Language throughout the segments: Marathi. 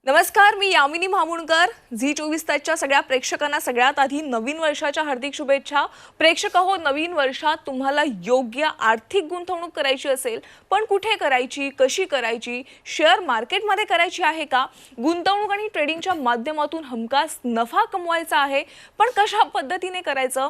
नमस्कार, मी यामिनी भामुणकर. झी 24 तासच्या सगळ्या प्रेक्षकांना सगळ्यात आधी नवीन वर्षाच्या हार्दिक शुभेच्छा. प्रेक्षक हो, नवीन वर्षात तुम्हाला योग्य आर्थिक गुंतवणूक करायची असेल, पण कुठे करायची, कशी करायची, शेअर मार्केटमध्ये करायची आहे का, गुंतवणूक आणि ट्रेडिंगच्या माध्यमातून हमखास नफा कमवायचा आहे, पण कशा पद्धतीने करायचं,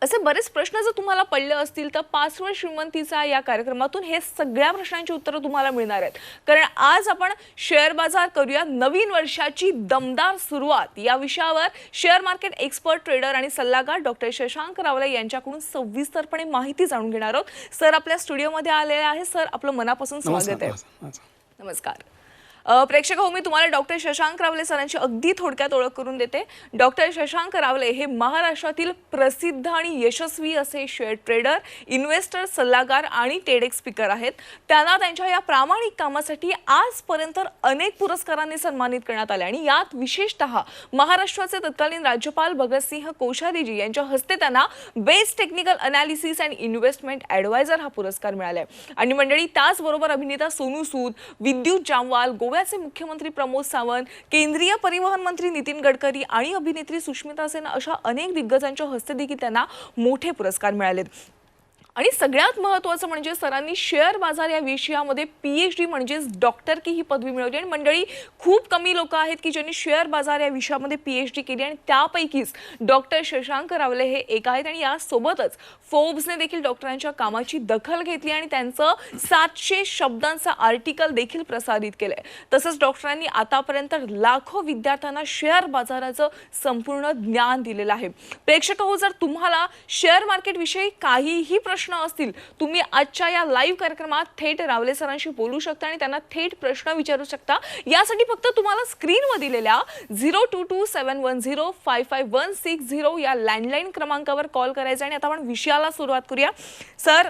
असे बरेच प्रश्न जर तुम्हाला पडले असतील तर पासवर्ड श्रीमंतीचा या कार्यक्रमातून हे सगळ्या प्रश्नांची उत्तरं तुम्हाला मिळणार आहेत. कारण आज आपण शेअर बाजार करूया नवीन वर्षाची दमदार सुरुवात या विषयावर शेअर मार्केट एक्सपर्ट, ट्रेडर आणि सल्लागार डॉक्टर शशांक रावले यांच्याकडून सविस्तरपणे माहिती जाणून घेणार आहोत. सर आपल्या स्टुडिओमध्ये आलेले आहे. सर, आपलं मनापासून स्वागत आहे. नमस्कार. प्रेक्षक हो, मी तुम्हाला डॉक्टर शशांक रावले सरांची अगदी थोडक्यात ओळख करून देते. डॉक्टर शशांक रावले हे महाराष्ट्रातील प्रसिद्ध आणि यशस्वी असे शेअर ट्रेडर, इन्व्हेस्टर, सल्लागार आणि टेडेक्स स्पीकर आहेत. त्यांना त्यांच्या या प्रामाणिक कामासाठी आजपर्यंत अनेक पुरस्कारांनी सन्मानित करण्यात आले आणि यात विशेषतः महाराष्ट्राचे तत्कालीन राज्यपाल भगतसिंह कोश्यारीजी यांच्या हस्ते त्यांना best technical analysis and investment advisor हा पुरस्कार मिळाला आहे. आणि मंडळी, त्याचबरोबर अभिनेता सोनू सूद, विद्युत जामवाल, गोव्याचे मुख्यमंत्री प्रमोद सावंत, केंद्रीय परिवहन मंत्री नितीन गडकरी आणि अभिनेत्री सुष्मिता सेन अशा अनेक दिग्गजांच्या हस्ते देखील त्यांना मोठे पुरस्कार मिळालेत. आणि सगळ्यात महत्त्वाचं म्हणजे सरांनी शेअर बाजार या विषयामध्ये PhD म्हणजेच डॉक्टर की ही पदवी मिळवली. आणि मंडळी, खूप कमी लोक आहेत की ज्यांनी शेअर बाजार या विषयामध्ये PhD केली आणि त्यापैकीच डॉक्टर शशांक रावले हे एक आहेत. आणि यासोबतच फोर्ब्सने देखील डॉक्टरांच्या कामाची दखल घेतली आणि त्यांचं 700 शब्दांचं आर्टिकल देखील प्रसारित केलंय. तसंच डॉक्टरांनी आतापर्यंत लाखो विद्यार्थ्यांना शेअर बाजाराचं संपूर्ण ज्ञान दिलेलं आहे. प्रेक्षक हो, जर तुम्हाला शेअर मार्केट विषयी काहीही प्रश्न असतील, तुम्ही आजच्या या लाईव्ह कार्यक्रमात थेट रावले सरांशी बोलू शकता आणि त्यांना थेट प्रश्न विचारू शकता. यासाठी फक्त तुम्हाला स्क्रीनवर दिलेल्या 0227105516 या लँडलाईन क्रमांकावर कॉल करायचा. आणि आता आपण विषयाला सुरुवात करूया. सर,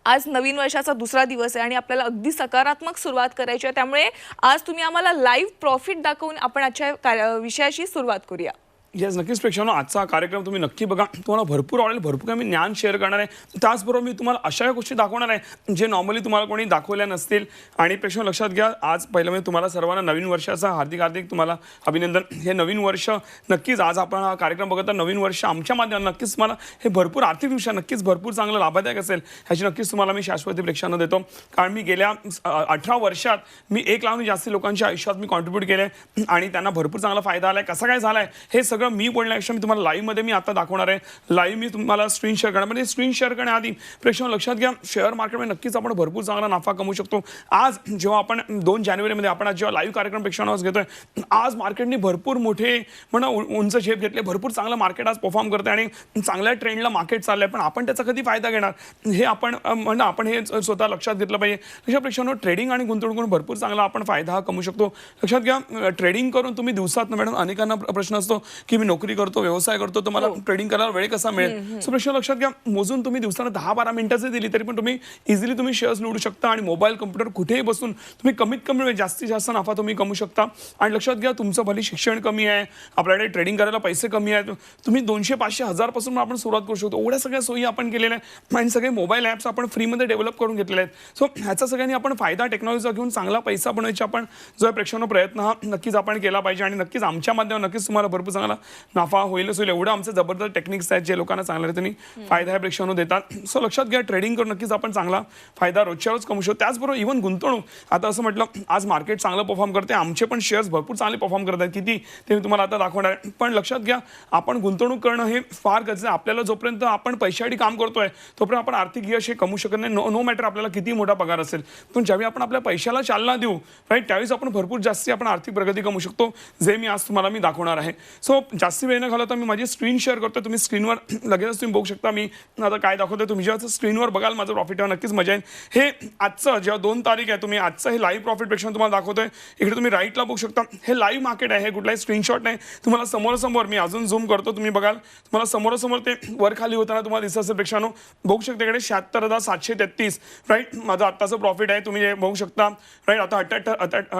आज नवीन वर्षाचा दुसरा दिवस आहे आणि आपल्याला अगदी सकारात्मक सुरुवात करायची आहे. त्यामुळे आज तुम्ही आम्हाला लाईव्ह प्रॉफिट दाखवून आपण आजच्या विषयाशी सुरुवात करूया. येस, नक्कीच प्रेक्षकांनो, आजचा कार्यक्रम तुम्ही नक्की बघा. तुम्हाला भरपूर आवडेल. भरपूर काही मी ज्ञान शेअर करणार आहे. त्याचबरोबर मी तुम्हाला अशा गोष्टी दाखवणार आहे जे नॉर्मली तुम्हाला कोणी दाखवल्या नसतील. आणि प्रेक्षकांनो लक्षात घ्या, आज पहिलं मी तुम्हाला सर्वांना नवीन वर्षाचा हार्दिक तुम्हाला अभिनंदन. हे नवीन वर्ष नक्कीच आज आपण हा कार्यक्रम बघता, नवीन वर्ष आमच्या माध्यमातून नक्कीच तुम्हाला हे भरपूर आर्थिक दृष्ट्या नक्कीच भरपूर चांगलं लाभदायक असेल ह्याची नक्कीच तुम्हाला मी शाश्वती प्रेक्षकांना देतो. कारण मी गेल्या 18 वर्षात मी 1 लाख जास्ती लोकांच्या आयुष्यात मी कॉन्ट्रीब्यूट केले आणि त्यांना भरपूर चांगला फायदा आलाय. कसा काय झालाय हे सगळं मी बोलण्यापेक्षा मी तुम्हाला लाईव्हमध्ये मी आता दाखवणार आहे. लाईव्ह मी तुम्हाला स्क्रीन शेअर करणार. म्हणजे स्क्रीन शेअर करण्याआधी प्रेक्षकांनो लक्षात घ्या, शेअर मार्केटमध्ये नक्कीच आपण भरपूर चांगला नफा कमवू शकतो. आज जेव्हा आपण 2 जानेवारीमध्ये आपण जेव्हा लाईव्ह कार्यक्रम प्रेक्षकांना घेतोय, आज मार्केटने भरपूर मोठे उंच झेप घेतले. भरपूर चांगलं मार्केट आज परफॉर्म करते आणि चांगल्या ट्रेंडला मार्केट चाललंय. पण आपण त्याचा कधी फायदा घेणार हे आपण हे स्वतः लक्षात घेतलं पाहिजे. लक्षात प्रेक्षकांनो, ट्रेडिंग आणि गुंतवणूक करून भरपूर चांगला आपण फायदा कमवू शकतो. लक्षात घ्या, ट्रेडिंग करून तुम्ही दिवसात मॅडम अनेकांना प्रश्न असतो की मी नोकरी करतो, व्यवसाय करतो, तर मला ट्रेडिंग करायला वेळ कसा मिळेल. सो प्रश्न लक्षात घ्या, मोजून तुम्ही दिवसाला 10-12 मिनिटाचे दिली तरी पण तुम्ही इझिली तुम्ही शेअर्स निवडू शकता आणि मोबाईल, कम्प्युटर कुठेही बसून तुम्ही कमीत कमी वेळ जास्तीत जास्त नफा तुम्ही कमवू शकता. आणि लक्षात घ्या, तुमचं भले शिक्षण कमी आहे, आपल्याकडे ट्रेडिंग करायला पैसे कमी आहेत, तुम्ही 200, 500, 1000 पासून आपण सुरुवात करू शकतो. एवढ्या सगळ्या सोयी आपण केलेल्या आहेत आणि सगळे मोबाईल ॲप्स आपण फ्रीमध्ये डेव्हलप करून घेतलेले आहेत. सो ह्याचा सगळ्यांनी आपण फायदा टेक्नॉलॉजीचा घेऊन चांगला पैसा बनवायचा आपण जो आहे प्रेक्षकांनो प्रयत्न हा नक्कीच आपण केला पाहिजे. आणि नक्कीच आमच्या माध्यमातून नक्कीच तुम्हाला भरपूर चांगला नफा होईलच होईल. एवढं आमचे जबरदस्त टेक्निक्स आहेत जे लोकांना चांगल्या रीतीने फायदा आहे प्रेक्षकांनो देतात. सो लक्षात घ्या, ट्रेडिंग करून नक्कीच आपण चांगला फायदा रोजच्या रोज कमवू शकतो. त्याचबरोबर इव्हन गुंतवणूक, आता असं म्हटलं आज मार्केट चांगलं परफॉर्म करते, आमचे पण शेअर्स भरपूर चांगले परफॉर्म करत आहेत. किती ते मी तुम्हाला आता दाखवणार आहे. पण लक्षात घ्या, आपण गुंतवणूक करणं हे फार गरजेचं आहे. आपल्याला जोपर्यंत आपण पैशासाठी काम करतोय तोपर्यंत आपण आर्थिक यश हे कमवू शकत नाही. नो मॅटर आपल्याला किती मोठा पगार असेल. पण ज्यावेळी आपण आपल्या पैशाला चालना देऊ, राईट, त्यावेळेस आपण भरपूर जास्ती आपण आर्थिक प्रगती कमवू शकतो, जे मी आज तुम्हाला मी दाखवणार आहे. सो जास्ती वेळ न घालवता मी माझी स्क्रीन शेअर करतो. तुम्ही स्क्रीनवर लगेच तुम्ही बघू शकता मी आता काय दाखवतोय. तुम्ही जेव्हा स्क्रीनवर बघाल माझं प्रॉफिट नक्कीच मजा येईल. हे आजचं जेव्हा 2 तारीख आहे, तुम्ही आजचं हे लाईव्ह प्रॉफिट पेक्षा तुम्हाला दाखवतोय. इकडे तुम्ही राईटला बघू शकता. हे लाईव्ह मार्केट आहे, हे कुठलाही स्क्रीनशॉट नाही. तुम्हाला समोरासमोर मी अजून झूम करतो, तुम्ही बघाल तुम्हाला समोरासमोर ते वर खाली होताना तुम्हाला दिसत असेल. पेक्षानो बघू शकता इकडे 76,733 राईट माझं आत्ताचं प्रॉफिट आहे. तुम्ही बघू शकता राईट. आता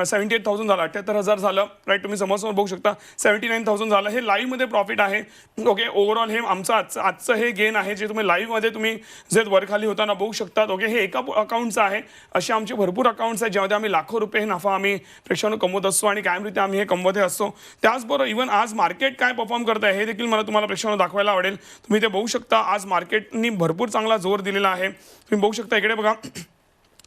78,000 झालं, 78,000 झालं राईट. तुम्ही समोरासमोर बघू शकता 79,000 झालं. हे लाईव्ह मध्ये प्रॉफिट आहे. ओके, ओव्हरऑल हे आमचं आजचं हे गेन आहे जे तुम्ही लाईव्ह मध्ये तुम्ही जे वरखाली होताना बघू शकतात. ओके, हे एका अकाउंटचं आहे. असे आमचे भरपूर अकाउंट्स आहेत ज्यामध्ये आम्ही लाखो रुपये नफा आम्ही प्रेक्षकांनो कमवत असतो आणि कायमरित्या आम्ही हे कमवत असतो. त्याचबरोबर इव्हन आज मार्केट काय परफॉर्म करत आहे हे देखील मला तुम्हाला प्रेक्षकांना दाखवायला आवडेल. तुम्ही ते बघू शकता. आज मार्केटनी भरपूर चांगला जोर दिलेला आहे. तुम्ही बघू शकता इकडे बघा.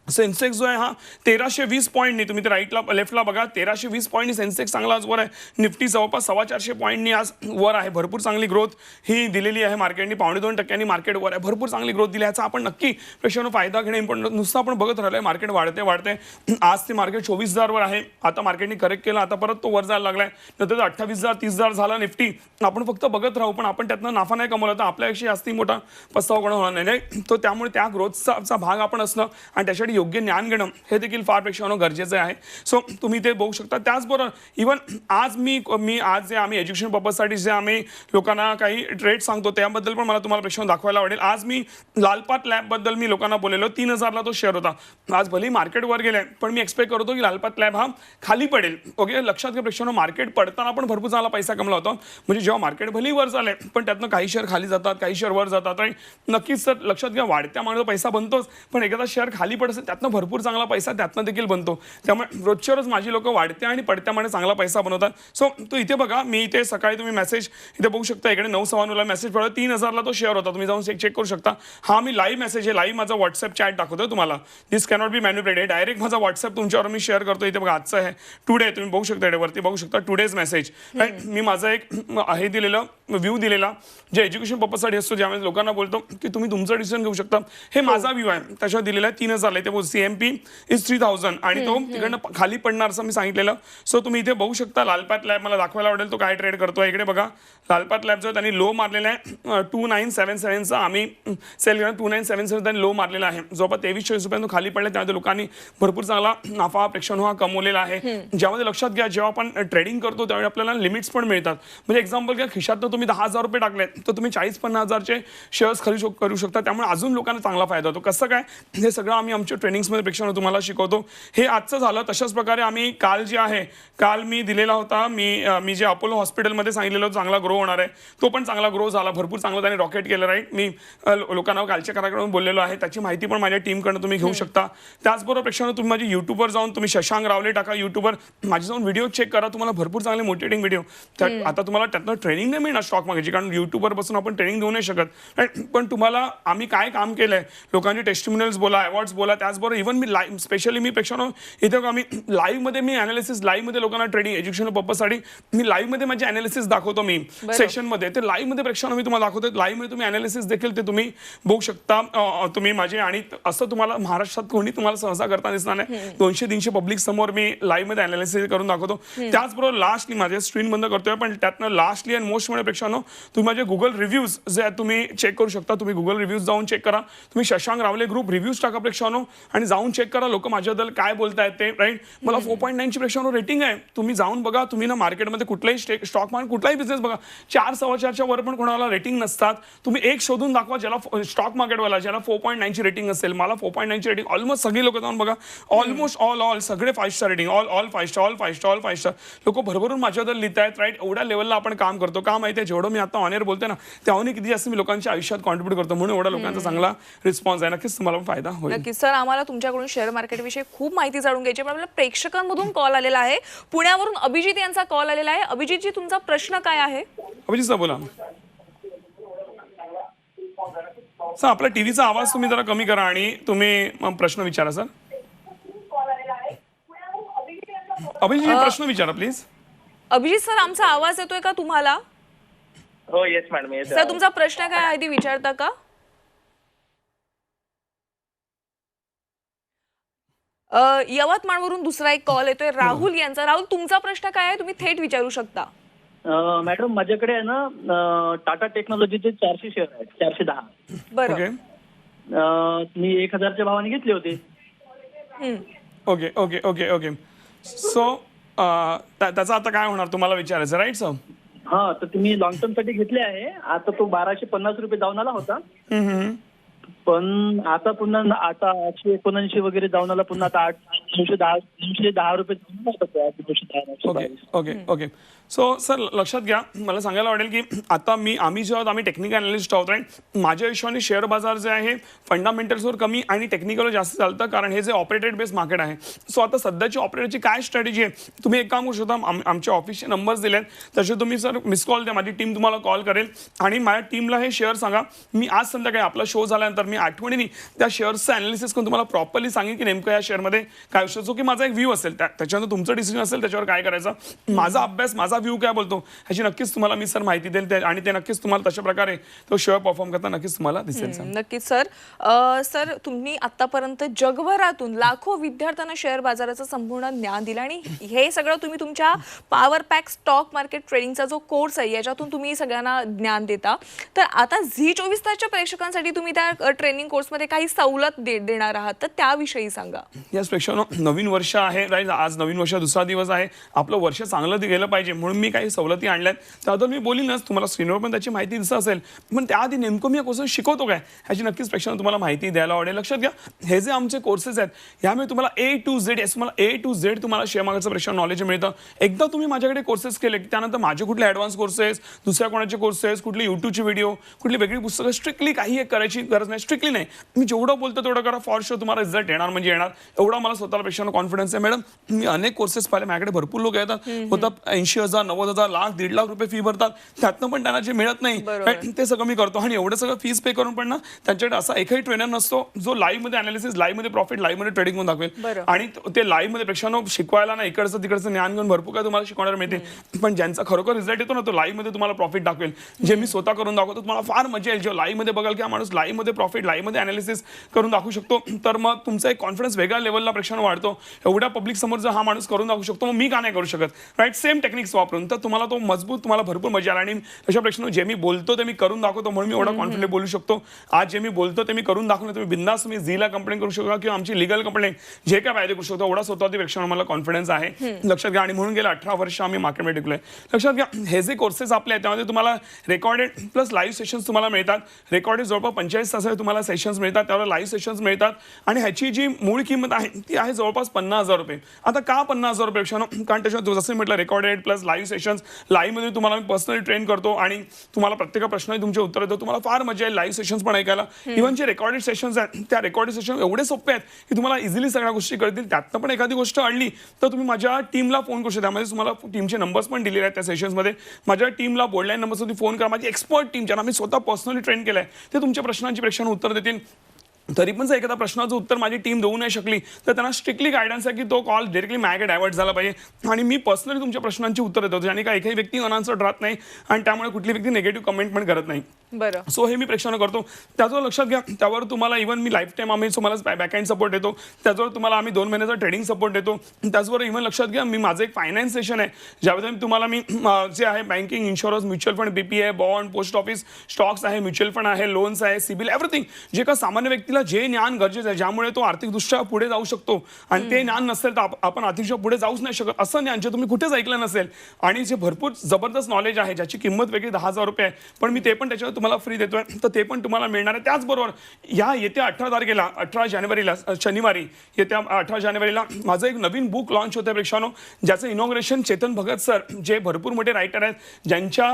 सेन्सेक्स जो आहे हा 1320 पॉईंटनी, तुम्ही ते राईटला लेफ्टला बघा, 1320 पॉईंटनी सेन्सेक्स चांगला आज वर आहे. निफ्टी जवळपास 450 पॉईंटनी आज वर आहे. भरपूर चांगली ग्रोथ ही दिलेली आहे मार्केटनी. 2.5% मार्केट वर आहे. भरपूर चांगली ग्रोथ दिली. याचा आपण नक्की प्रेक्षकांनो फायदा घेणे इम्पॉर्टंट. नुसतं आपण बघत राहिलोय मार्केट वाढते. आज ते मार्केट 24,000 वर आहे. आता मार्केटने करेक्ट केला, आता परत तो वर जायला लागलाय. नंतर 28,000 30,000 झाला निफ्टी. आपण फक्त बघत राहू पण आपण त्यातनं नफा नाही कमवला तर आपल्यापेक्षा जास्ती मोठा पस्तावा कोणा होणार नाही. तो त्यामुळे त्या ग्रोथचा भाग आपण असणं आणि त्यासाठी योग्य ज्ञान घेणं हे देखील फार प्रेक्षकांनो गरजेचं आहे. सो तुम्ही ते बघू शकता. त्याचबरोबर इव्हन आज मी आज जे आम्ही एज्युकेशन पर्पजसाठी जे आम्ही लोकांना काही ट्रेड सांगतो त्याबद्दल पण मला तुम्हाला प्रेक्षकांना दाखवायला आवडेल. आज मी लालपात लॅबबद्दल मी लोकांना बोललेलो. 3,000ला तो शेअर होता. आज भलेही मार्केट वर गेले पण मी एक्सपेक्ट करतो की लालपात लॅब हा खाली पडेल. ओके, लक्षात घ्या प्रेक्षकांनो, मार्केट पडताना पण भरपूर चांगला पैसा कमवला होता. म्हणजे जेव्हा मार्केट भलेही वर झाले पण त्यातनं काही शेअर खाली जातात, काही शेअर वर जातात. आणि नक्कीच सर लक्षात घ्या, वाढत्या मानाचा पैसा बनतोच पण एखादा शेअर खाली पडत असेल त्यातनं भरपूर चांगला पैसा त्यातनं देखील बनतो. त्यामुळे रोजच्या रोज माझी लोक वाढत्या आणि पडत्यामुळे चांगला पैसा बनवतात. सो तो इथे बघा, मी इथे सकाळी तुम्ही मेसेज इथे बघू शकता. इकडे 9:96ला मेसेज पडला. 3,000ला तो शेअर होता. तुम्ही जाऊन चेक करू शकता. हा मी लाईव्ह मेसेज आहे. लाईव्ह माझा व्हॉट्सअप चॅट दाखवतोय तुम्हाला. दिस कॅनॉट बी मॅन्युप्युलेटेड. डायरेक्ट माझा व्हॉट्सअप तुमच्यावर मी शेअर करतो. इथे बघा, आजचं आहे टुडे. तुम्ही बघू शकता, वरती बघू शकता टुडेज मेसेज. मी माझा एक हे दिलेलं व्ह्यू दिलेला जे एज्युकेशन पर्पजसाठी असतो, ज्यामध्ये लोकांना बोलतो की तुम्ही तुमचं डिसिजन घेऊ शकता. हे माझा व्ह्यू आहे. त्याच्यावर दिलेला आहे 3,000ला. इथे CMP इज 3,000 आणि तो तिकडनं खाली पडणार असं मी सांगितलेलं. सो तुम्ही इथे बघू शकता. लालपात लॅब मला दाखवायला आवडेल तो काय ट्रेड करतोय. इकडे बघा, लालपात लॅब जो त्यांनी लो मारलेला आहे 2977चा आम्ही सेल केला. 2977 त्यांनी लो मारलेला आहे. जवळपास 23-24 रुपयांनी खाली पडले. त्यामध्ये लोकांनी भरपूर चांगला नफा प्रेक्षकांनो हा कमवलेला आहे. ज्यामध्ये लक्षात घ्या, जेव्हा आपण ट्रेडिंग करतो त्यावेळी आपल्याला लिमिट्स पण मिळतात. म्हणजे एक्झाम्पल घ्या, खिशातनं तुम्ही 10,000 रुपये टाकले तर तुम्ही 40-50,000चे शेअर्स खरेदी करू शकता. त्यामुळे अजून लोकांना चांगला फायदा होतो. कसं काय हे सगळं आम्ही आमच्या ट्रेनिंग्समध्ये प्रेक्षकांनो तुम्हाला शिकवतो. हे आजचं झालं. तशाच प्रकारे आम्ही काल जे आहे, काल मी दिलेला होता, मी जे अपोलो हॉस्पिटलमध्ये सांगितलेलं चांगला ग्रो होणार आहे तो पण चांगला ग्रो झाला. भरपूर चांगलं त्याने रॉकेट केलं. राईट, मी लोकांना कालच्या कार्यक्रमात बोललेलो आहे. त्याची माहिती पण माझ्या टीमकडनं तुम्ही घेऊ शकता. त्याचबरोबर प्रेक्षकांनो, तुम्ही माझी युट्यूबवर जाऊन तुम्ही शशांक रावले टाका युट्यूबवर, माझे जाऊन व्हिडिओ चेक करा. तुम्हाला भरपूर चांगले मोटिवेटिंग व्हिडिओ. आता तुम्हाला त्यातनं ट्रेनिंग नाही मिळणार स्टॉक मार्केटची, कारण युट्यूबवर बसून आपण ट्रेनिंग देऊ नाही शकत. राईट, पण तुम्हाला आम्ही काय काम केलंय, लोकांचे टेस्टिमोनियल्स बोला, अवॉर्ड्स बोला. त्याचबरोबर इव्हन मी लाईव्ह स्पेशली मी प्रेक्षकांनो इथे आम्ही लाईव्हमध्ये मी अनालिसिस, लाईव्हमध्ये लोकांना ट्रेडिंग एज्युकेशन पर्पजसाठी मी लाईव्हमध्ये माझे अनालिसिस दाखवतो. मी सेशनमध्ये ते लाईव्हमध्ये प्रेक्षकांनो मी तुम्हाला दाखवतो. लाईव्हमध्ये तुम्ही अनालिसिस देखील ते तुम्ही बघू शकता तुम्ही माझे. आणि असं तुम्हाला महाराष्ट्रात कोणी तुम्हाला सहसा करता दिसणार नाही. 200-300 पब्लिक समोर मी लाईव्हमध्ये अनालिसिस करून दाखवतो. त्याचबरोबर लास्टली माझे स्क्रीन बंद करतोय पण त्यातनं लास्टली आणि मोस्ट म्हणजे प्रेक्षकांनो, तुम्ही माझे गुगल रिव्ह्यूज जे तुम्ही चेक करू शकता. तुम्ही गुगल रिव्ह्यूज जाऊन चेक करा. तुम्ही शशांक रावले ग्रुप रिव्ह्यूज टाका प्रेक्षकांनो आणि जाऊन चेक करा लोक माझ्याबद्दल काय बोलतायत ते. राईट, मला 4.9 ची प्रेक्षकांनो रेटिंग आहे. तुम्ही जाऊन बघा. तुम्ही ना मार्केटमध्ये कुठलाही स्टॉक मार्केट कुठलाही बिझनेस बघा, 4-4.25च्या वर पण कोणाला रेटिंग नसतात. तुम्ही एक शोधून दाखवा ज्याला स्टॉक मार्केटवाला ज्याला 4.9 ची रेटिंग असेल. मला 4.9 ची रेटिंग ऑलमोस्ट सगळी लोक जाऊन बघा. ऑलमोस्ट ऑल सगळे 5 स्टार रेटिंग. ऑल 5 स्टार लोक भरभरून माझ्याबद्दल लिहित आहेत. राईट, एवढ्या लेवलला आपण काम करतो. का माहिती आहे, जेवढं मी आता ऑन एअर बोलते ना त्याहून किती जास्त मी लोकांच्या आयुष्यात कॉन्ट्रीब्यूट करतो. म्हणून एवढा लोकांचा चांगला रिस्पॉन्स आहे. नक्कीच तुम्हाला फायदा होईल. नक्कीच सर, आम्हाला तुमच्याकडून शेअर मार्केट विषयी खूप माहिती जाणून घ्यायची. पण आपल्याला प्रेक्षकांमधून कॉल आलेला आहे. पुण्यावरून अभिजित यांचा कॉल आलेला आहे. अभिजितजी, तुमचा प्रश्न काय आहे? अभिजित सर बोला. सर, आपला टीव्हीचा आवाज तुम्ही जरा कमी करा आणि तुम्ही प्रश्न विचारा. सर अभिजित प्रश्न विचारा प्लीज. अभिजित सर, आमचा आवाज येतोय का तुम्हाला? हो, येस मॅडम. सर, तुमचा प्रश्न काय आहे ते विचारता का? यवतमाळवरून दुसरा एक कॉल येतोय राहुल यांचा. राहुल, तुमचा प्रश्न काय आहे तुम्ही थेट विचारू शकता. मॅडम, माझ्याकडे आहे ना टाटा टेक्नॉलॉजीचे 400 शेअर आहेत. 410. बरं, मी 1,000च्या भावाने घेतले होते. Okay okay okay okay so त्याचा आता काय होणार तुम्हाला विचारायचं, राईट सर? हा, तर तुम्ही लॉंग टर्म साठी घेतले आहे. आता तो 1,250 रुपये जाऊन आला होता. पण आता पुन्हा 879 वगैरे जाऊन आला. पुन्हा आता 8 ₹910 रुपये okay okay okay so sir लक्षात घ्या मला सांगायला आवडेल की आता आम्ही जेव्हा आम्ही टेक्निकल अनालिस्ट आहोत राईट माझ्या हिशोबाने शेअर बाजार जे आहे फंडामेंटल्सवर कमी आणि टेक्निकलवर जास्त चालतं कारण हे जे ऑपरेटेड बेस मार्केट आहे सो आता सध्याची ऑपरेटरची काय स्ट्रॅटेजी आहे तुम्ही एक काम करू शकता आमच्या ऑफिसचे नंबर्स दिलेत तसे तुम्ही सर मिस कॉल द्या माझी टीम तुम्हाला कॉल करेल आणि माझ्या टीमला हे शेअर सांगा मी आज संध्याकाळी आपला शो झाल्यानंतर मी आठवणीने त्या शेअर्सचं अनालिसिस करून तुम्हाला प्रॉपरली सांगेन की नेमकं या शेअरमध्ये काय विषय जो की माझा एक व्ह्यू असेल त्याच्यानंतर तुमचं डिसिजन असेल त्याच्यावर काय करायचं माझा अभ्यास माझा व्ह्यू काय बोलतो ह्याची नक्कीच तुम्हाला मी सर माहिती देईल आणि ते नक्कीच तुम्हाला तशा प्रकारे तो शेअर परफॉर्म करता नक्कीच तुम्हाला दिसेल सर नक्कीच सर सर तुम्ही आतापर्यंत जगभरातून लाखो विद्यार्थ्यांना शेअर बाजाराचं संपूर्ण ज्ञान दिलं आणि हे सगळं तुम्ही तुमच्या पॉवर पॅक स्टॉक मार्केट ट्रेडिंगचा जो कोर्स आहे याच्यातून तुम्ही सगळ्यांना ज्ञान देता तर आता झी24 तासच्या प्रेक्षकांसाठी तुम्ही त्या ट्रेनिंग कोर्समध्ये काही सवलत देणार आहात तर त्याविषयी सांगा याच प्रेक्षकांनो नवीन वर्ष आहे राईट आज नवीन वर्ष दुसरा दिवस आहे आपलं वर्ष चांगलं गेलं पाहिजे म्हणून मी काही सवलती आणल्यात त्याबद्दल मी बोलीनच तुम्हाला स्क्रीनवर पण त्याची माहिती दिसत असेल पण त्याआधी नेमकं मी या कोर्स शिकवतो काय ह्याची नक्कीच प्रेक्षकांना तुम्हाला माहिती द्यायला आवडेल लक्षात घ्या हे जे आमचे कोर्सेस आहेत यामुळे तुम्हाला A to Z तुम्हाला शेअर मार्केटचं प्रेक्षक नॉलेज मिळतं एकदा तुम्ही माझ्याकडे कोर्सेस केले की त्यानंतर माझे कुठले ॲडव्हान्स कोर्सेस दुसऱ्या कोणाचे कोर्सेस कुठले युट्यूबचे व्हिडिओ कुठली वेगळी पुस्तकं स्ट्रिक्टली काही एक करायची गरज नाही स्ट्रिक्टली नाही मी जेवढं बोलतो तेवढं करा फॉर शुअर तुम्हाला रिझल्ट येणार म्हणजे येणार एवढा मला स्वतःला प्रेक्षकांना कॉन्फिडन्स आहे मॅडम मी अनेक कोर्सेस पाहिले माझ्याकडे भरपूर लोक येतात होतात 80,000 90,000 लाख 1.5 लाख रुपये फी भरतात त्यातनं पण त्यांना जे मिळत नाही ते सगळं मी करतो आणि एवढं सगळं फीस पे करून पण ना त्यांच्याकडे असा एकही ट्रेनर नसतो जो लाईव्ह मध्ये अनालिसिस लाईव्ह मध्ये प्रॉफिट लाईव्ह मध्ये ट्रेडिंग करून दाखवेल आणि ते लाईव्ह मध्ये प्रेक्षकांना शिकवायला ना इकडचं तिकडचं ज्ञान घेऊन भरपूर काय तुम्हाला शिकवणार मिळते पण ज्यांचा खरोखर रिझल्ट येतो ना तो लाईव्ह मध्ये तुम्हाला प्रॉफिट दाखवेल जे मी स्वतः करून दाखवतो तुम्हाला फार मजा येईल जेव्हा लाईव्ह मध्ये बघाल की हा माणूस लाईव्ह मध्ये प्रॉफिट लाईव्ह मध्ये अनालिसिस करून दाखवू शकतो तर मग तुमचा एक कॉन्फिडन्स वेगळ्या लेवलला प्रेक्षकांना वाढतो एवढ्या पब्लिक समोर जर हा माणूस करून दाखवू शकतो मग मी का नाही करू शकत राईट सेम टेक्निक्स वापरून तर तुम्हाला तो मजबूत तुम्हाला भरपूर मजा आला आणि अशा प्रेक्षकांना जे मी बोलतो ते मी करून दाखवतो म्हणून मी एवढा कॉन्फिडंट बोलू शकतो आज जे मी बोलतो ते मी करून दाखवलं तुम्ही बिंदास तुम्ही झीला कंप्लेंट करू शकता किंवा आमची लिगल कंप्लेंट जे काय फायदे करू शकतो एवढा स्वतः प्रेक्षकांना मला कॉन्फिडन्स आहे लक्षात घ्या आणि म्हणून गेल्या 18 वर्ष आम्ही मार्केटमध्ये टिकलोय लक्षात घ्या हे जे कोर्सेस आपले आहेत त्यामध्ये तुम्हाला रेकॉर्डेड प्लस लाईव्ह सेशन्स तुम्हाला मिळतात रेकॉर्डेड जवळपास 45 तासाचे तुम्हाला सेशन्स मिळतात त्यावर लाईव्ह सेशन्स मिळतात आणि ह्याची जी मूळ किंमत आहे ती आहे जवळपास 50,000 रुपये आता का 50,000 रुपये प्रेक्षकांना कारण त्याच्यात जसं म्हटलं रेकॉर्डेड प्लस लाईव्ह सेशन्स लाईव्हमध्ये तुम्हाला मी पर्सनली ट्रेन करतो आणि तुम्हाला प्रत्येक प्रश्नाची तुमचे उत्तर देतो तुम्हाला फार मजा येईल लाईव्ह सेशन्स पण ऐकायला इव्हन जे रेकॉर्डेड सेशन्स आहेत त्या रेकॉर्डेड सेशन एवढे सोपे आहेत की तुम्हाला इझिली सगळ्या गोष्टी कळतील त्यातनं पण एखादी गोष्ट अडली तर तुम्ही माझ्या टीमला फोन करू शकता त्यामध्ये तुम्हाला टीमचे नंबर्स पण दिलेले आहेत त्या सेशन्समध्ये माझ्या टीमला बोललाईन नंबरवरती फोन करा माझी एक्सपर्ट टीम ज्यांना मी स्वतः पर्सनली ट्रेन केलं आहे ते तुमच्या प्रश्नांची प्रेक्षकांना उत्तर देतील तरी पण जर एखादा प्रश्नाचं उत्तर माझी टीम देऊ नाही शकली तर त्यांना स्ट्रिक्टली गायडन्स आहे की तो कॉल डायरेक्टली माझ्याकडे डायव्हर्ट झाला पाहिजे आणि मी पर्सनली तुमच्या प्रश्नांची उत्तर देतो ज्याने काही एकही व्यक्ती अनआन्सर्ड राहत नाही आणि त्यामुळे कुठली व्यक्ती निगेटिव्ह कमेंट पण करत नाही बरं सो हे मी प्रेक्षकांना करतो त्याच्यावर लक्षात घ्या त्यावर तुम्हाला इव्हन मी लाईफ टाईम आम्ही तुम्हाला बॅकहँड सपोर्ट देतो त्याच्यावर तुम्हाला आम्ही 2 महिन्याचा ट्रेडिंग सपोर्ट देतो त्याचबरोबर इव्हन लक्षात घ्या मी माझं एक फायनान्स सेशन आहे ज्यामध्ये तुम्हाला मी जे आहे banking insurance mutual fund BPA bond post office stocks आहे म्युच्युअल फंड आहे लोन्स आहे सिबिल एव्हरीथिंग जे का सामान्य व्यक्तीला जे ज्ञान गरजेचं आहे ज्यामुळे तो आर्थिकदृष्ट्या पुढे जाऊ शकतो आणि ते ज्ञान नसेल तर आपण आर्थिकदृष्ट्या पुढे जाऊच नाही शकत असं ज्ञान जे तुम्ही कुठेच ऐकलं नसेल आणि जे भरपूर जबरदस्त नॉलेज आहे ज्याची किंमत वेगळी 10,000 रुपये आहे पण मी ते पण त्याच्यावर तुम्हाला फ्री देतोय तर ते पण तुम्हाला मिळणार आहे त्याचबरोबर या येत्या 18 तारखेला 18 जानेवारीला शनिवारी येत्या 18 जानेवारीला माझं एक नवीन बुक लॉन्च होतं प्रेक्षकांनो ज्याचं इनॉग्रेशन चेतन भगत सर जे भरपूर मोठे रायटर आहेत ज्यांच्या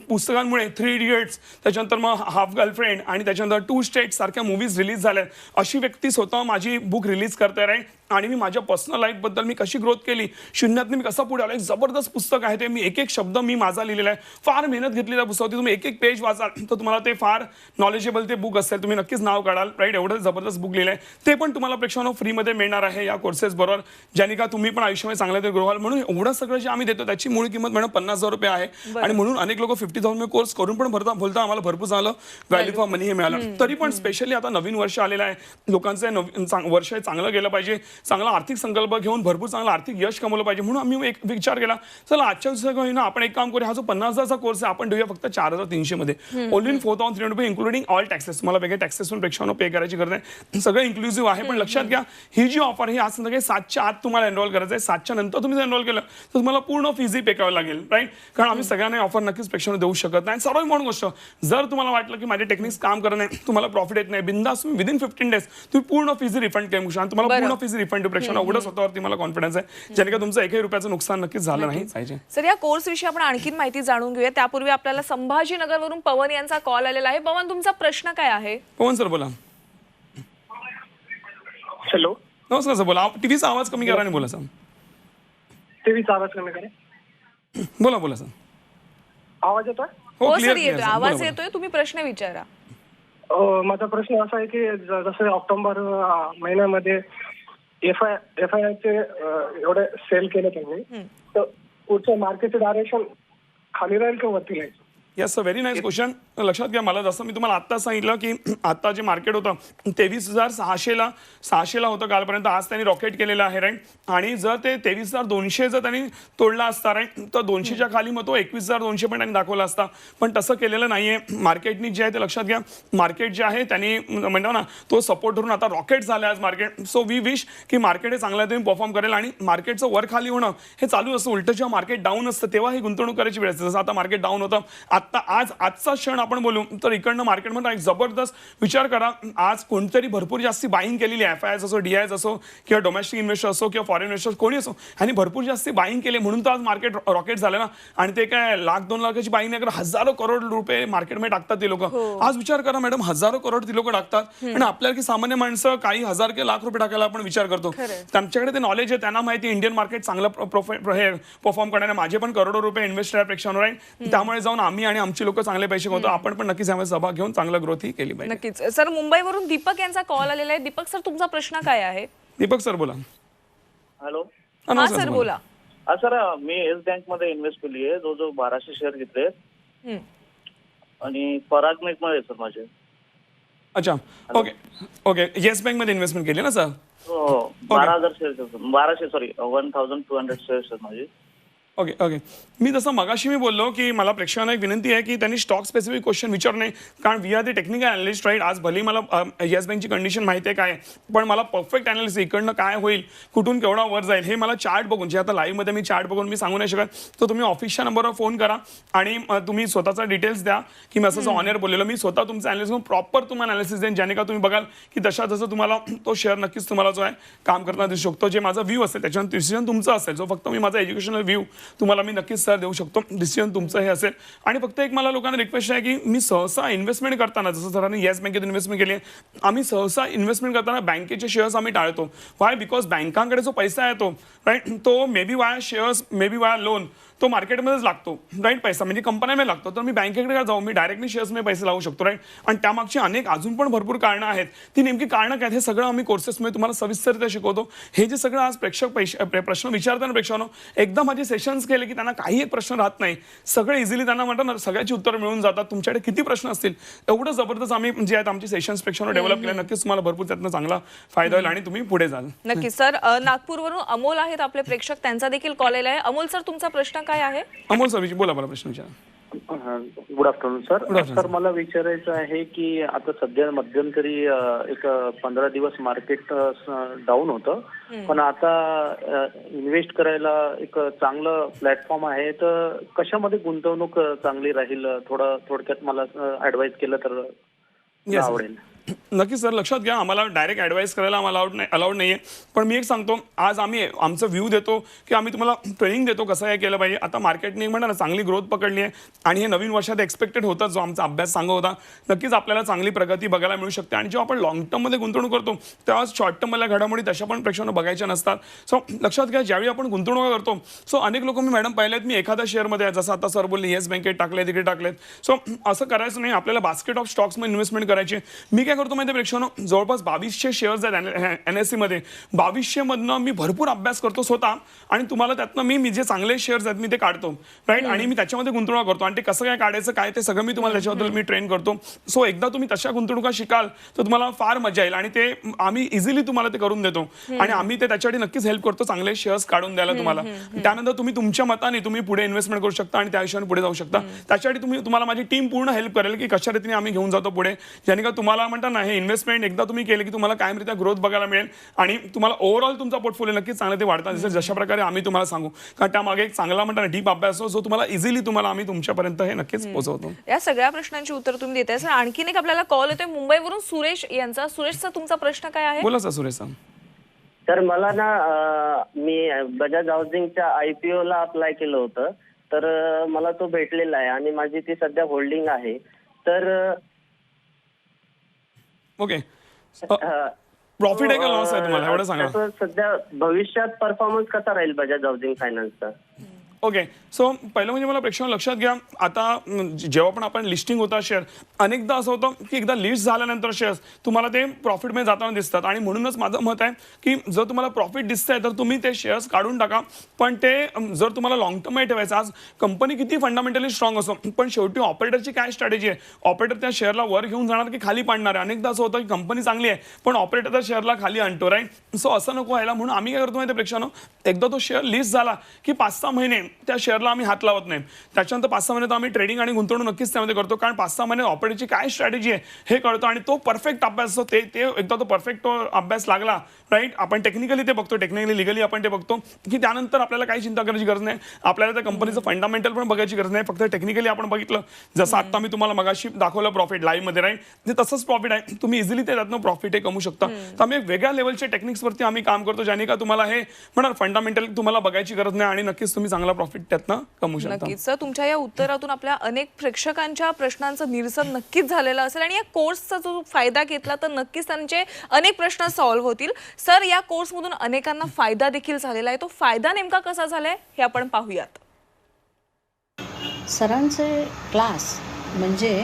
पुस्तकांमुळे 3 इडियट्स त्याच्यानंतर मग हाफ गर्लफ्रेंड आणि त्याच्यानंतर 2 स्टेट्स सारख्या मूवीज रिलीज झाल्या अशी व्यक्ती स्वतः माझी बुक रिलीज करते आहे आणि मी माझ्या पर्सनल लाईफबद्दल मी कशी ग्रोथ केली शून्यातून मी कसा पुढे आलो एक जबरदस्त पुस्तक आहे ते मी एक शब्द मी माझा लिहिलेला आहे फार मेहनत घेतलेल्या पुस्तक तुम्ही एक पेज वाचाल तर तुम्हाला ते फार नॉलेजेबल ते बुक असेल तुम्ही नक्कीच नाव काढाल राईट एवढं जबरदस्त बुक लिहिलं आहे ते पण तुम्हाला प्रेक्षकांनो फ्रीमध्ये मिळणार आहे या कोर्सेस बरोबर ज्याने का तुम्ही पण आयुष्यामध्ये चांगल्या ते ग्रो व्हाल म्हणून एवढं सगळं जे आम्ही देतो त्याची मूळ किंमत मॅडम 50,000 रुपये आहे आणि म्हणून अनेक लोक 50,000 कोर्स करून पण बोलता आम्हाला भरपूर चांगलं व्हॅल्यू फॉर मनी हे मिळालं तरी पण स्पेशली आता नवीन वर्ष आलेलं आहे लोकांचं वर्ष चांगलं गेलं पाहिजे चांगला आर्थिक संकल्प घेऊन भरपूर चांगला आर्थिक यश कमवलं पाहिजे म्हणून आम्ही एक विचार केला चला आजच्या दिवसात ना आपण एक काम करूया हा जो 50,000चा कोर्स आहे आपण देऊया फक्त 4,300 मध्ये ओनली 4,300 रुपये इन्क्लुडिंग ऑल टॅक्सेस मला वेगळे टॅक्सेस पण प्रेक्षकांना पे करायची गरज नाही सगळं इन्क्लुझिव्ह आहे पण लक्षात घ्या ही जी ऑफर ही आज संध्याकाळी 7च्या आत तुम्हाला एनरोल करायचं आहे 7च्या नंतर तुम्ही जर एनरोल केलं तर तुम्हाला पूर्ण फीजही पे करावं लागेल राईट कारण आम्ही सगळ्यांना ऑफर नक्कीच प्रेक्षकांना देऊ शकत नाही सर्वात मोठी गोष्ट जर तुम्हाला वाटलं की माझे टेक्निक्स काम करत नाही तुम्हाला प्रॉफिट येत नाही बिंदास विदिन 15 डेज तुम्ही पूर्ण फीज रिफंड करू शकता तुम्हाला पूर्ण फीज रिफंड रिफंड प्रेक्षण एवढं स्वतःवरती मला कॉन्फिडन्स आहे ज्याने का तुमचं एकही रुपयाचं नुकसान नक्कीच झालं नाही पाहिजे. सर या कोर्स विषयी आपण आणखीन माहिती जाणून घेऊया. त्यापूर्वी आपल्याला संभाजीनगरवरून पवन यांचा कॉल आलेला आहे. पवन, तुमचा प्रश्न काय आहे? पवन सर बोला. हॅलो, नमस्कार सर, बोला. टीव्हीचा आवाज कमी करा आणि बोला सर. टीव्हीचा आवाज कमी करा. बोला बोला सर. आवाज येतोय? हो clear, सर, clear, येतोय sir. आवाज बोला, येतोय. तुम्ही प्रश्न विचारा. माझा प्रश्न असा आहे की जसं ऑक्टोबर महिन्यामध्ये FII चे एवढे सेल केले त्यांनी, तर पुढचं मार्केटचं डायरेक्शन खाली राहील का वरती राहील? Yes sir, very nice question. लक्षात घ्या, मला जसं मी तुम्हाला आत्ता सांगितलं की आता जे मार्केट होतं 23,600ला होतं कालपर्यंत. आज त्यांनी रॉकेट केलेलं आहे राईट. आणि जर ते 23,200 जर त्यांनी तोडला असता राईट, तर 200च्या खाली मग तो 21,200 पण त्यांनी दाखवला असता. पण तसं केलेलं नाहीये मार्केटनी. जे आहे ते लक्षात घ्या, मार्केट जे आहे त्यांनी म्हणतो ना तो सपोर्ट धरून आता रॉकेट झालं आज मार्केट. सो वी विश की मार्केट हे चांगल्या तुम्ही परफॉर्म करेल आणि मार्केटचं वर खाली होणं हे चालू असतं. उलटं जेव्हा मार्केट डाऊन असतं तेव्हा ही गुंतवणूक करायची वेळ असते. जसं आता मार्केट डाऊन होतं, आता आजचा क्षण आपण बोलू तर इकडनं मार्केटमध्ये एक जबरदस्त विचार करा. आज कोणतरी भरपूर जास्ती बाईंग केलेली आहे, FIIs असो, DIs असो किंवा डोमेस्टिक इन्व्हेस्टर असो किंवा फॉरेन इन्व्हेस्टर कोणी असो, आणि भरपूर जास्ती बाईंग केले म्हणून तर आज मार्केट रॉकेट झालं ना. आणि ते काय 1,00,000-2 लाखाची बाईंग नाही करत, हजारो करोड रुपये मार्केटमध्ये टाकतात ते लोक. आज विचार करा मॅडम, हजारो करोड ती लोक टाकतात आणि आपल्याला की सामान्य माणसं काही हजार किंवा लाख रुपये टाकायला आपण विचार करतो. त्यांच्याकडे ते नॉलेज आहे, त्यांना माहिती इंडियन मार्केट चांगलं परफॉर्म करणारे. माझे पण करोडो रुपये इन्व्हेस्ट आहे प्रेक्षांवर आहे, त्यामुळे जाऊन आम्ही आणि आमची लोक चांगले पैसे कमवतो. आपण पण नक्कीच यामध्ये सहभाग घेऊन चांगलं ग्रोथ ही केली पाहिजे. नक्कीच. सर, मुंबईवरून दीपक यांचा कॉल आलेला आहे. दीपक सर, तुमचा प्रश्न काय आहे? दीपक सर बोला. हॅलो. हा सर, बोला. सर, मी येस बँक मध्ये इन्व्हेस्ट केली आहे. जो 1200 शेअर घेतले आणि परागनेट मध्ये सर माझे. अच्छा, ओके ओके. येस बँक मध्ये इन्व्हेस्टमेंट केली ना सर? हो, 12,000 शेअर, 1,200 शेअर सर माझे. Okay okay. मी जसं मगाशी मी बोललो की मला प्रेक्षकांना एक विनंती आहे की त्यांनी स्टॉक स्पेसिफिक क्वेश्चन विचारू नये, कारण we are the technical analyst right. आज भले मला येस बँकची कंडिशन माहिती आहे काय, पण मला परफेक्ट अनालिसिस इकडनं काय होईल, कुठून केवढा वर जाईल हे मला चार्ट बघून, जे आता लाईव्हमध्ये मी चार्ट बघून मी सांगू नाही शकत. तर तुम्ही ऑफिसच्या नंबरवर फोन करा आणि तुम्ही स्वतःचा डिटेल्स द्या की मी असं ऑन एअर बोललेलो. मी स्वतः तुमचं अनालिसिस प्रॉपर तुम्हाला अनालिसिस देईन, ज्याने का तुम्ही बघाल की जसं तुम्हाला तो शेअर नक्कीच तुम्हाला जो आहे काम करताना दिसू शकतो. जे माझा व्ह्यू असेल त्याच्यानंतर डिसिजन तुमचा असेल. जो फक्त मी माझा एज्युकेशनल व्ह्यू तुम्हाला मी नक्कीच सर देऊ शकतो, डिसिजन तुमचं हे असेल. आणि फक्त एक मला लोकांना रिक्वेस्ट आहे की मी सहसा इन्व्हेस्टमेंट करताना, जसं सरांनी येस बँकेत इन्व्हेस्टमेंट केली आहे, आम्ही सहसा इन्व्हेस्टमेंट करताना बँकेचे शेअर्स आम्ही टाळतो. वाय? बिकॉज बँकांकडे जो पैसा येतो राईट, तो मे बी वाया शेअर्स, मे बी वाया लोन, तो मार्केटमध्येच लागतो राईट. पैसा म्हणजे कंपन्यांमध्ये लागतो. तर मी बँकेकडे काय जाऊ, मी डायरेक्टली शेअर्समध्ये पैसे लावू शकतो राईट. आणि त्यामागची अनेक अजून पण भरपूर कारणं आहेत. ती नेमकी कारणं काय हे सगळं आम्ही कोर्सेसमध्ये तुम्हाला सविस्तररित्या शिकवतो. हे जे सगळं आज प्रश्न विचारताना प्रेक्षकांनो, एकदा माझे सेशन्स केले की त्यांना काही एक प्रश्न राहत नाही, सगळे इझिली त्यांना म्हणतात ना सगळ्याची उत्तरं मिळून जातात. तुमच्याकडे किती प्रश्न असतील एवढं जबरदस्त आम्ही जे आहेत आमची सेशन्स प्रेक्षकांनो डेव्हलप केले. नक्कीच तुम्हाला भरपूर त्यातनं चांगला फायदा होईल आणि तुम्ही पुढे जाल. नक्कीच. सर, नागपूरवरून अमोल आहेत आपले प्रेक्षक, त्यांचा देखील कॉल आलेला आहे. अमोल सर, तुमचा प्रश्न काय आहे? अमोल सर बोला, मला प्रश्न विचारा. Good afternoon sir. Good afternoon, sir, मला विचारायचं आहे की आता सध्या मध्यंतरी एक 15 दिवस मार्केट डाऊन होतं, पण आता इन्व्हेस्ट करायला एक चांगलं प्लॅटफॉर्म आहे, तर कशामध्ये गुंतवणूक चांगली राहील, थोडक्यात मला ऍडवाइस केलं तर आवडेल. नक्की सर, लक्षात घ्या, आम्हाला डायरेक्ट ॲडवाईस करायला आम्हाला अलाउड नाहीये. पण मी एक सांगतो, आज आम्ही आमचं व्ह्यू देतो की आम्ही तुम्हाला ट्रेनिंग देतो कसं काय केलं पाहिजे. आता मार्केटने म्हणा ना चांगली ग्रोथ पकडली आहे आणि हे नवीन वर्षात एक्सपेक्टेड होतं, जो आमचा अभ्यास सांगत होता. नक्कीच आपल्याला चांगली प्रगती बघायला मिळू शकते. आणि जेव्हा आपण लॉंग टर्ममध्ये गुंतवणूक करतो तेव्हा शॉर्ट टर्मला घडामोडी तशा पण प्रेक्षकांना बघायच्या नसतात. सो लक्षात घ्या, ज्यावेळी आपण गुंतवणूक करतो, सो अनेक लोक मी मॅडम पाहिलेत, मी एखाद्या शेअरमध्ये जसं आता सर बोलले येस बँकेत टाकले, तिकडे टाकलेत. सो असं करायचं नाही, आपल्याला बास्केट ऑफ स्टॉक्समध्ये इन्व्हेस्टमेंट करायची. मी काय करतो माहिती प्रेक्षकांनो, जवळपास 2200 शेअर्स आहेत NSE मध्ये. 2200 मधनं मी भरपूर अभ्यास करतो स्वतः आणि तुम्हाला त्यातनं मी जे चांगले शेअर्स आहेत मी ते काढतो राईट. आणि मी त्याच्यामध्ये गुंतवणूक करतो आणि ते कसं काय काढायचं काय ते सगळं मी तुम्हाला त्याच्याबद्दल मी ट्रेन करतो. सो एकदा तुम्ही तशा गुंतवणुका शिकाल तर तुम्हाला फार मजा येईल आणि ते आम्ही इझिली तुम्हाला ते करून देतो आणि आम्ही ते त्याच्यासाठी नक्कीच हेल्प करतो चांगले शेअर्स काढून द्यायला तुम्हाला. त्यानंतर तुम्ही तुमच्या मताने तुम्ही पुढे इन्व्हेस्टमेंट करू शकता आणि त्या हिशोबाने पुढे जाऊ शकता. त्याच्यासाठी तुम्हाला माझी टीम पूर्ण हेल्प करेल की कशा रीतीने आम्ही घेऊन जातो पुढे, ज्याने का तुम्हाला म्हणतात ना हे इन्व्हेस्टमेंट एकदा तुम्ही केले की तुम्हाला कायमरित्या ग्रोथ बघायला मिळेल आणि तुम्हाला ओव्हरऑल तुमचा पोर्टफोलिओ नक्कीच चांगला ते वाढता दिसेल, जशा प्रकारे आम्ही तुम्हाला सांगू. कारण त्यामागे एक चांगला म्हणता ना डीप अभ्यास असतो, जो तुम्हाला इझिली तुम्हाला आम्ही तुमच्यापर्यंत हे नक्कीच पोहोचवतो. या सगळ्या प्रश्नांची उत्तर तुम्ही देताय. सर, आणखीन एक आपल्याला कॉल येतोय मुंबईवरून सुरेश यांचा. सुरेशचा तुमचा प्रश्न काय आहे? बोला सर. सुरेश सर, तर मला ना मी बजाज हाऊसिंगच्या IPO ला अप्लाय केलं होतं, तर मला तो भेटलेला आहे आणि माझी ती सध्या होल्डिंग आहे. तर ओके, प्रॉफिट आहे का लॉस आहे तुम्हाला एवढं सांगा. त्याचं सध्या भविष्यात परफॉर्मन्स कसा राहील बजाज हाऊसिंग फायनान्सचा? ओके, सो पहिलं म्हणजे मला प्रेक्षकांना लक्षात घ्या, आता जेव्हा पण आपण लिस्टिंग होता शेअर, अनेकदा असं होतं की एकदा लिस्ट झाल्यानंतर शेअर्स तुम्हाला ते प्रॉफिटमध्ये जाताना दिसतात. आणि म्हणूनच माझं मत आहे की जर तुम्हाला प्रॉफिट दिसतंय तर तुम्ही ते शेअर्स काढून टाका. पण ते जर तुम्हाला लॉंग टर्ममध्ये ठेवायचं, आज कंपनी किती फंडामेंटली स्ट्रॉंग असो, पण शेवटी ऑपरेटरची काय स्ट्रॅटेजी आहे, ऑपरेटर त्या शेअरला वर घेऊन जाणार की खाली पाडणार आहे. अनेकदा असं होतं की कंपनी चांगली आहे पण ऑपरेटर त्या शेअरला खाली आणतो, राईट. सो असं नको व्हायला, म्हणून आम्ही काय करतो माहिती प्रेक्षकांनो, एकदा तो शेअर लिस्ट झाला की 5-6 महिने त्या शेअरला आम्ही हात लावत नाही. त्याच्यानंतर 5-6 महिने तर आम्ही ट्रेडिंग आणि गुंतवणूक नक्कीच त्यामध्ये करतो, कारण 5-6 महिने ऑपरेटरची काय स्ट्रॅटेजी आहे हे कळतं आणि तो परफेक्ट अभ्यास असतो. ते एकदा तो परफेक्ट अभ्यास लागला, राईट, आपण टेक्निकली ते बघतो, टेक्निकली लिगली आपण ते बघतो की त्यानंतर आपल्याला काही चिंता करायची गरज नाही. आपल्याला त्या कंपनीचं फंडामेंटल पण बघायची गरज नाही. फक्त टेक्निकली आपण बघितलं, जसं आता मी तुम्हाला मगाशी दाखवलं प्रॉफिट लाईव्हमध्ये, राईट, ते तसंच प्रॉफिट आहे. तुम्ही इझिली त्यातनं प्रॉफिट हे कमवू शकता. तर आम्ही एक वेगळ्या लेवलच्या टेक्निक्सवरती आम्ही काम करतो, ज्याने का तुम्हाला हे म्हणणार फंडामेंटल तुम्हाला बघायची गरज नाही आणि नक्कीच तुम्ही चांगला प्रॉफिट त्यातनं कमवू शकता. नक्कीच सर, तुमच्या या उत्तरातून आपल्या अनेक प्रेक्षकांच्या प्रश्नांचं निरसन नक्कीच झालेलं असेल आणि या कोर्सचा जो फायदा घेतला तर नक्कीच त्यांचे अनेक प्रश्न सॉल्व्ह होतील. सर, या कोर्समधून अनेकांना फायदा देखील झालेला आहे. तो फायदा नेमका कसा झालाय हे आपण पाहूयात. सरांचे क्लास म्हणजे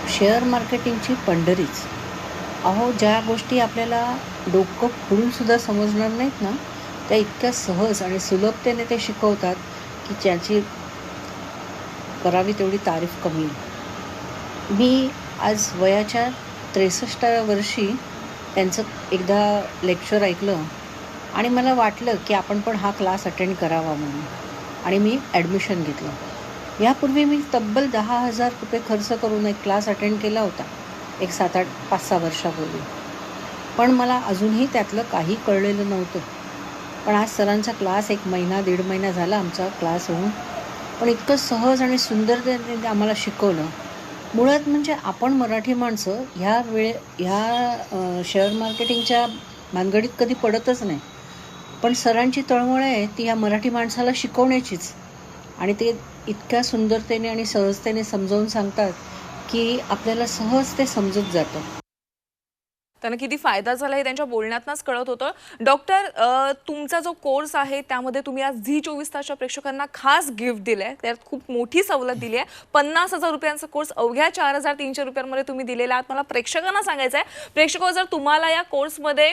शेअर मार्केटिंगची पंढरीच. अहो, ज्या गोष्टी आपल्याला डोकं फोडून सुद्धा समजणार नाहीत ना, त्या इतक्या सहज आणि सुलभतेने ते शिकवतात की ज्याची करावी तेवढी तारीफ कमी. मी आज वयाच्या 63व्या वर्षी त्यांचं एकदा लेक्चर ऐकलं आणि मला वाटलं की आपण पण हा क्लास अटेंड करावा म्हणून, आणि मी ॲडमिशन घेतलं. यापूर्वी मी तब्बल 10,000 रुपये खर्च करून एक क्लास अटेंड केला होता, एक 5-6 वर्षापूर्वी. पण मला अजूनही त्यातलं काही कळलेलं नव्हतं. पण आज सरांचा क्लास 1 महिना 1.5 महिना झाला आमचा क्लास होऊन, पण इतकं सहज आणि सुंदर त्यांनी आम्हाला शिकवलं. मुळात म्हणजे आपण मराठी माणसं ह्या शेअर मार्केटिंगच्या भानगडीत कधी पडतच नाही, पण सरांची तळमळ आहे ती ह्या मराठी माणसाला शिकवण्याचीच. आणि ते इतक्या सुंदरतेने आणि सहजतेने समजावून सांगतात की आपल्याला सहज ते समजत जातं. त्यांना किती फायदा झाला हे त्यांच्या बोलण्यातनंच कळत होतं. डॉक्टर, तुमचा जो कोर्स आहे त्यामध्ये तुम्ही आज झी 24 तासच्या प्रेक्षकांना खास गिफ्ट दिलंय, त्यात खूप मोठी सवलत दिली आहे. 50,000 रुपयांचा कोर्स अवघ्या 4,300 रुपयांमध्ये तुम्ही दिलेला आहात. मला प्रेक्षकांना सांगायचं आहे, प्रेक्षक जर तुम्हाला या कोर्समध्ये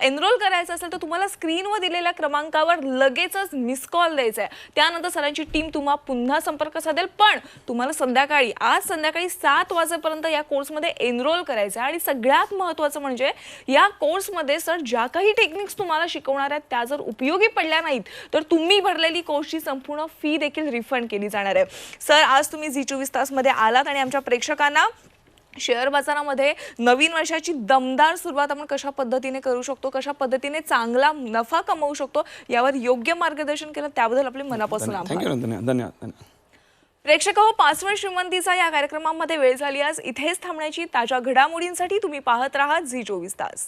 एनरोल करायचं असेल तर तुम्हाला स्क्रीनवर दिलेल्या क्रमांकावर लगेचच मिस कॉल द्यायचा आहे. त्यानंतर सरांची टीम तुम्हाला पुन्हा संपर्क साधेल. पण तुम्हाला आज संध्याकाळी 7 वाजेपर्यंत या कोर्समध्ये एनरोल करायचं आहे. आणि सगळ्यात महत्त्वाचं म्हणजे या कोर्समध्ये सर ज्या काही टेक्निक्स तुम्हाला शिकवणार आहेत त्या जर उपयोगी पडल्या नाहीत तर तुम्ही भरलेली कोर्सची संपूर्ण फी देखील रिफंड केली जाणार आहे. सर, आज तुम्ही झी 24 तासमध्ये आलात आणि आमच्या प्रेक्षकांना शेअर बाजारामध्ये नवीन वर्षाची दमदार सुरुवात आपण कशा पद्धतीने करू शकतो, कशा पद्धतीने चांगला नफा कमवू शकतो यावर योग्य मार्गदर्शन केलं, त्याबद्दल आपले मनापासून आभार. धन्यवाद. प्रेक्षक हो, 5वी श्रीमंतीचा या कार्यक्रमामध्ये वेळ झाली. आज इथेच थांबण्याची. ताज्या घडामोडींसाठी तुम्ही पाहत राहा झी 24 तास.